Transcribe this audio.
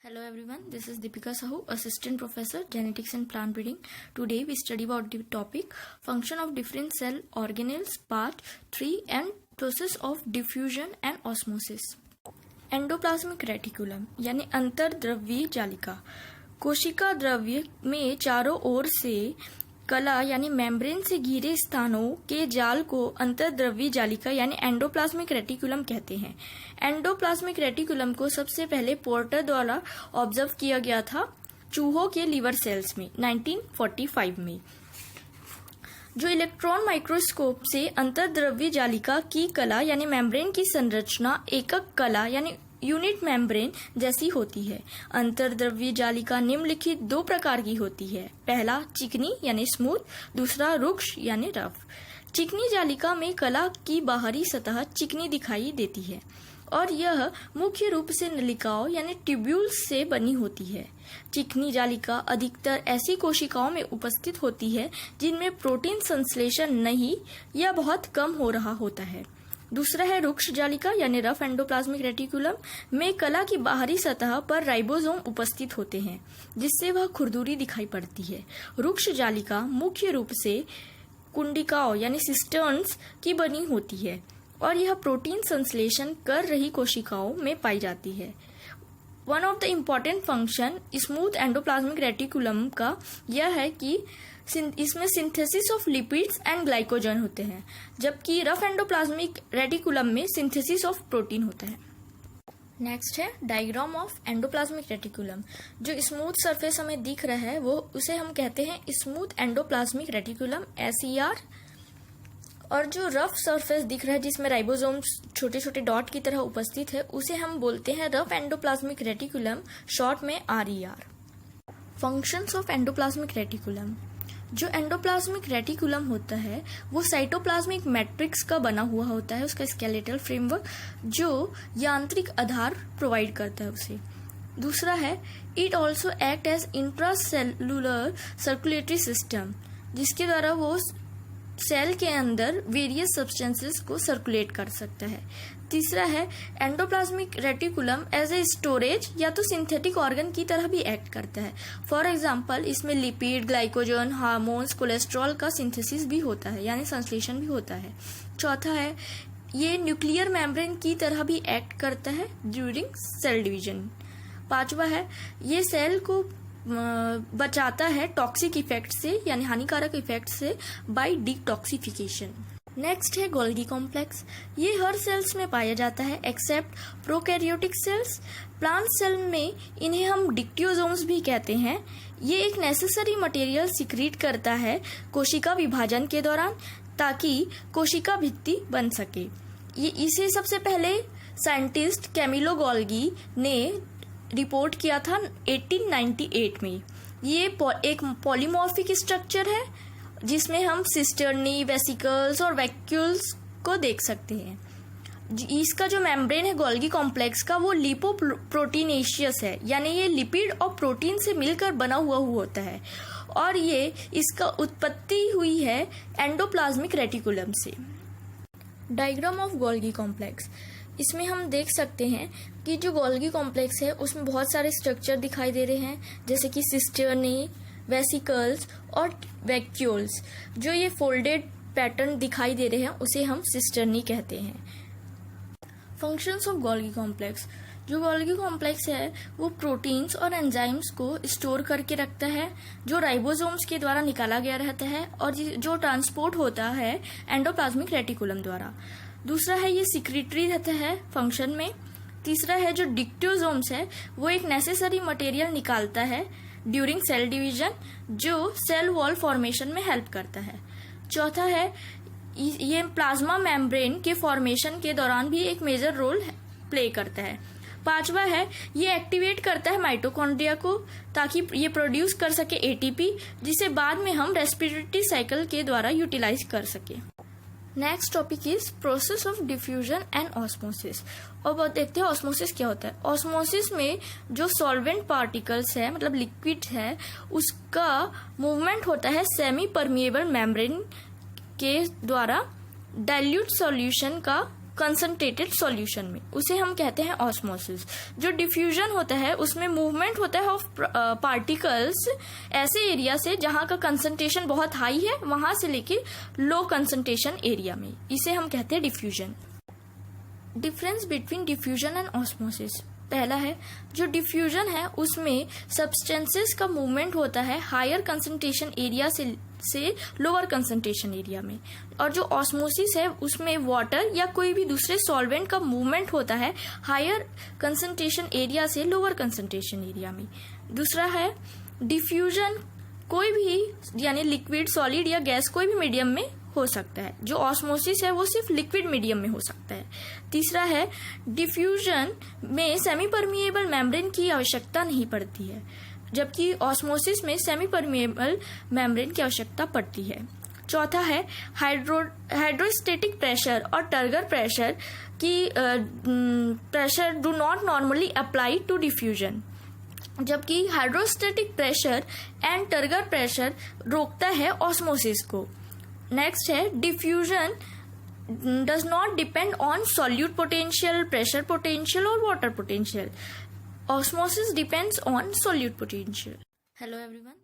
Hello everyone, this is Deepika Sahu, Assistant Professor, Genetics and Plant Breeding. Today we study about the topic Function of Different Cell Organelles Part 3 and Process of Diffusion and Osmosis. Endoplasmic reticulum यानी अंतर्द्रव्यीय जालिका कोशिका द्रव्य में चारों ओर से कला यानी membrane से घिरे स्थानों के जाल को अंतर्द्रव्यीय जालिका यानी एंडोप्लाज्मिक रेटिकुलम कहते हैं। एंडोप्लाज्मिक रेटिकुलम को सबसे पहले पोर्टर द्वारा ऑब्जर्व किया गया था चूहों के लिवर सेल्स में 1945 में, जो इलेक्ट्रॉन माइक्रोस्कोप से अंतर्द्रव्यीय जालिका की कला यानी मेम्ब्रेन की संरचना एकक कला यानी यूनिट मेम्ब्रेन जैसी होती है। अंतर्द्रव्यीय जालिका निम्नलिखित दो प्रकार की होती है। पहला चिकनी यानी स्मूथ, दूसरा रुक्ष यानी रफ। चिकनी जालिका में कला की बाहरी सतह चिकनी दिखाई देती है और यह मुख्य रूप से नलिकाओं यानी ट्यूब्यूल्स से बनी होती है। चिकनी जालिका अधिकतर ऐसी कोशिकाओं में उपस्थित होती है जिनमें प्रोटीन संश्लेषण नहीं या बहुत कम हो रहा होता है। दूसरा है रुक्ष जालिका यानी रफ एंडोप्लाज्मिक रेटिकुलम में कला की बाहरी सतह पर राइबोसोम उपस्थित होते हैं जिससे वह खुरदुरी दिखाई पड़ती है। रुक्ष जालिका मुख्य रूप से कुंडिकाओं यानी सिस्टर्न्स की बनी होती है और यह प्रोटीन संश्लेषण कर रही कोशिकाओं में पाई जाती है। One of the important function smooth endoplasmic reticulum का यह है कि इसमें synthesis of lipids and glycogen होते हैं, जबकि रफ एंडोप्लाज्मिक रेटिकुलम में सिंथेसिस ऑफ प्रोटीन होता है। नेक्स्ट है डायग्राम ऑफ एंडोप्लाज्मिक रेटिकुलम। जो स्मूथ सरफेस हमें दिख रहा है वो उसे हम कहते हैं स्मूथ एंडोप्लाज्मिक रेटिकुलम SER, और जो रफ सरफेस दिख रहा है जिसमें राइबोसोम्स छोटे छोटे डॉट की तरह उपस्थित है उसे हम बोलते हैं रफ एंडोप्लाज्मिक रेटिकुलम, शॉर्ट में RER। Functions of endoplasmic reticulum. जो एंडोप्लाज्मिक रेटिकुलम होता है वो साइटोप्लाज्मिक मैट्रिक्स का बना हुआ होता है, उसका स्केलेटल फ्रेमवर्क जो यांत्रिक आधार प्रोवाइड करता है उसे। दूसरा है it also act as intracellular circulatory system, जिसके द्वारा वो सेल के अंदर वेरियस सब्सटेंसेस को सर्कुलेट कर सकता है। तीसरा है endoplasmic reticulum as a storage या तो सिंथेटिक ऑर्गन की तरह भी एक्ट करता है। फॉर एग्जांपल इसमें लिपिड, ग्लाइकोजन, हार्मोन्स, कोलेस्ट्रॉल का सिंथेसिस भी होता है यानी संश्लेषण भी होता है। चौथा है ये न्यूक्लियर मेम्ब्रेन की तरह भी एक्ट करता है ड्यूरिंग सेल डिवीजन। पांचवा है ये सेल को बचाता है टॉक्सिक इफेक्ट से यानी हानिकारक इफेक्ट से बाय डिटॉक्सिफिकेशन। नेक्स्ट है गोल्गी कॉम्प्लेक्स। ये हर सेल्स में पाया जाता है except prokaryotic cells. Plant cell में इन्हें हम डिक्टियोसोम्स भी कहते हैं। ये एक नेसेसरी मटेरियल सिक्रीट करता है कोशिका विभाजन के दौरान ताकि कोशिका भित्ति बन सके। ये इसे सबसे पहले साइंटिस्ट कैमिलो गोल्गी ने रिपोर्ट किया था 1898 में। ये एक पॉलीमॉर्फिक स्ट्रक्चर है जिसमें हम सिस्टर्नी, वेसिकल्स और वैक्यूल्स को देख सकते हैं। इसका जो मेम्ब्रेन है गोल्गी कॉम्प्लेक्स का वो लिपोप्रोटीनेशियस है यानी ये लिपिड और प्रोटीन से मिलकर बना हुआ होता है और ये इसका उत्पत्ति हुई है एंडोप्लाज्मिक रेटिकुलम से। Diagram of Golgi complex. इसमें हम देख सकते हैं कि जो गोल्गी कॉम्प्लेक्स है उसमें बहुत सारे स्ट्रक्चर दिखाई दे रहे हैं जैसे कि सिस्टर्नी, वेसिकल्स और वैक्यूल्स। जो ये फोल्डेड पैटर्न दिखाई दे रहे हैं उसे हम सिस्टर्नी कहते हैं। Functions of Golgi complex. जो गोल्गी कॉम्प्लेक्स है वो प्रोटीन्स और एंजाइम्स को स्टोर करके रखता है जो राइबोसोम्स के द्वारा निकाला गया रहता है और जो ट्रांसपोर्ट होता है एंडोप्लाज्मिक रेटिकुलम द्वारा। दूसरा है ये सिक्रीटरी रहता है फंक्शन में। तीसरा है जो डिक्टियोसोम्स है वो एक नेसेसरी मटेरियल निकालता है ड्यूरिंग सेल डिवीजन जो सेल वॉल फॉर्मेशन में हेल्प करता है। चौथा है ये प्लाज्मा मेम्ब्रेन के फॉर्मेशन के दौरान भी एक मेजर रोल प्ले करता है। पांचवा है ये एक्टिवेट करता है माइटोकॉन्ड्रिया को ताकि ये प्रोड्यूस कर सके ATP जिसे बाद में हम रेस्पिरेटरी साइकिल के द्वारा यूटिलाइज कर सके। Next topic is process of diffusion and osmosis. और देखते हैं ऑस्मोसिस क्या होता है। ऑस्मोसिस में जो सॉल्वेंट पार्टिकल्स है मतलब लिक्विड है उसका मूवमेंट होता है सेमी परमिएबल मेम्ब्रेन के द्वारा डाइल्यूट सॉल्यूशन का कंसंट्रेटेड सॉल्यूशन में, उसे हम कहते हैं ऑस्मोसिस। जो डिफ्यूजन होता है उसमें मूवमेंट होता है ऑफ पार्टिकल्स ऐसे एरिया से जहां का कंसंट्रेशन बहुत हाई है वहां से लेके लो कंसंट्रेशन एरिया में, इसे हम कहते हैं diffusion. Difference between diffusion and osmosis. पहला है, जो डिफ्यूजन है उसमें सब्सटेंसेस का मूवमेंट होता है हायर कंसंट्रेशन एरिया से लोअर कंसंट्रेशन एरिया में, और जो ऑस्मोसिस है उसमें वाटर या कोई भी दूसरे सॉल्वेंट का मूवमेंट होता है हायर कंसंट्रेशन एरिया से लोअर कंसंट्रेशन एरिया में। दूसरा है, डिफ्यूजन कोई भी यानी लिक्विड, सॉलिड या गैस कोई भी मीडियम में हो सकता है, जो ऑस्मोसिस है वो सिर्फ लिक्विड मीडियम में हो सकता है। तीसरा है, डिफ्यूजन में सेमी परमिएबल मेम्ब्रेन की आवश्यकता नहीं पड़ती है, जबकि ऑस्मोसिस में सेमी परमिएबल मेम्ब्रेन की आवश्यकता पड़ती है। चौथा है, हाइड्रोस्टेटिक प्रेशर और टर्गर प्रेशर की pressure do not normally apply to diffusion, जबकि hydrostatic pressure and turgor pressure रोकता है ऑस्मोसिस को। नेक्स्ट है, diffusion does not depend on solute potential, pressure potential और water potential. Osmosis depends on solute potential. Hello everyone.